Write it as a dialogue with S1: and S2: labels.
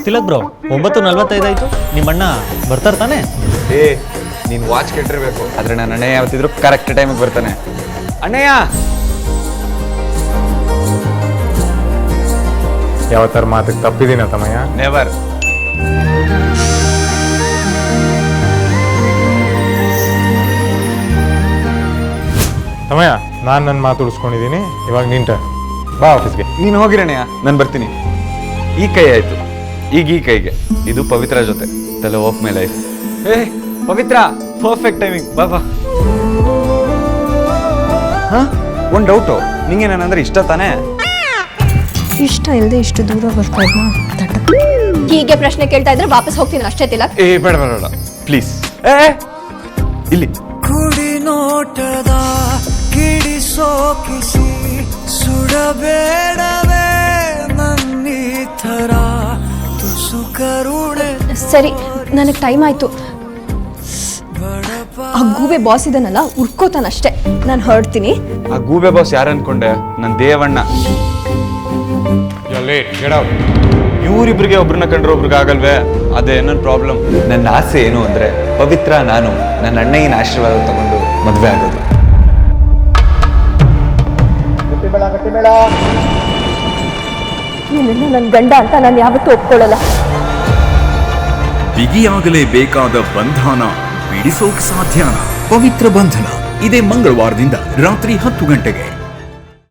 S1: Tilak bro 9:45 ಆಯ್ತು. ನಿಮ್ಮಣ್ಣ ಬರ್ತಾರ ತಾನೆ?
S2: ಏ ನೀನು ವಾಚ್ ಕೆಟ್ಟಿರ್ಬೇಕು, ಆದ್ರೆ ನನ್ನ ಅಣ್ಣಯ್ಯ ಯಾವತ್ತಿದ್ರು ಕರೆಕ್ಟ್ ಟೈಮಿಗೆ ಬರ್ತಾನೆ. ಅಣ್ಣಯ್ಯ
S3: ಯಾವತ್ತಾರ ಮಾತಿಗೆ ತಪ್ಪಿದೀನ ತಮ್ಮಯ್ಯ?
S2: ನೆವರ್.
S3: ತಮ್ಮಯ್ಯ, ನಾನು ನನ್ನ ಮಾತು ಉಳಿಸ್ಕೊಂಡಿದ್ದೀನಿ. ಇವಾಗ ನಿಂಟ ಬಾ ಆಫೀಸ್ಗೆ.
S2: ನೀನು ಹೋಗಿರಣ್ಣಯ್ಯ, ನಾನು ಬರ್ತೀನಿ. ಈ ಕೈ ಆಯ್ತು, ಈಗ ಈ ಕೈಗೆ ಇದು ಪವಿತ್ರ ಜೊತೆ ತಲೆ ಆಫ್ ಮೈ ಲೈಫ್. ಏ ಪವಿತ್ರ, ಪರ್ಫೆಕ್ಟ್ ಟೈಮಿಂಗ್. ಬಾ ಬಾ. ಹಾ, ಒಂದು ಡೌಟು, ನಿಂಗೆ ನಾನಂದ್ರೆ ಇಷ್ಟ ತಾನೇ?
S4: ಇಷ್ಟ ಇಲ್ಲದೆ ಇಷ್ಟು ದೂರ ಬರ್ತಾ ಇದ್ನ ದಡ್ಡ.
S5: ಹೀಗೆ ಪ್ರಶ್ನೆ ಕೇಳ್ತಾ ಇದ್ರೆ ವಾಪಸ್ ಹೋಗ್ತೀನಿ ಅಷ್ಟೇ ತಿಲಕ್.
S2: ಏ ಬೇಡ ಬೇಡ ಬೇಡ ಪ್ಲೀಸ್. ಏ ಇಲ್ಲಿ
S6: ಕುಡಿ ನೋಟದ ಕಿಡಿ ಸೋಕಿಸಿ ಸುಡಬೇಡವೇ ನನ್ನಿ ಥರ ತುಸು ಕರುಣೆ.
S5: ಸರಿ, ನನಗೆ ಟೈಮ್ ಆಯ್ತು. ಆ ಗೂಬೆ ಬಾಸ್ ಇದನ್ನಲ್ಲ ಉರ್ಕೋತಾನಷ್ಟೇ, ನಾನು ಹೊರಡ್ತೀನಿ.
S2: ಆ ಗೂಬೆ ಬಾಸ್ ಯಾರು ಅನ್ಕೊಂಡೆ? ನನ್ನ ದೇವಣ್ಣ. ಇವರಿಬ್ರಿಗೆ ಒಬ್ರನ್ನ ಕಂಡ್ರೆ ಒಬ್ರಿಗೆ ಆಗಲ್ವೇ? ಅದೇ ನನ್ನ ಪ್ರಾಬ್ಲಮ್. ನನ್ನ ಆಸೆ ಏನು ಅಂದ್ರೆ ಪವಿತ್ರ ನಾನು ನನ್ನ ಅಣ್ಣಯ್ಯನ ಆಶೀರ್ವಾದ ತಗೊಂಡು ಮದುವೆ ಆಗೋದು.
S5: ನಿನ್ನ ನನ್ನ ಗಂಡ ಅಂತ ನಾನು ಯಾವತ್ತೂ ಒಪ್ಕೊಳ್ಳಲ್ಲ.
S7: ಬಿಗಿಯಾಗಲೇಬೇಕಾದ ಬಂಧನ ಬಿಡಿಸೋಕ್ ಸಾಧ್ಯನಾ? ಪವಿತ್ರ ಬಂಧನ ಇದೇ ಮಂಗಳವಾರದಿಂದ ರಾತ್ರಿ 10 ಗಂಟೆಗೆ.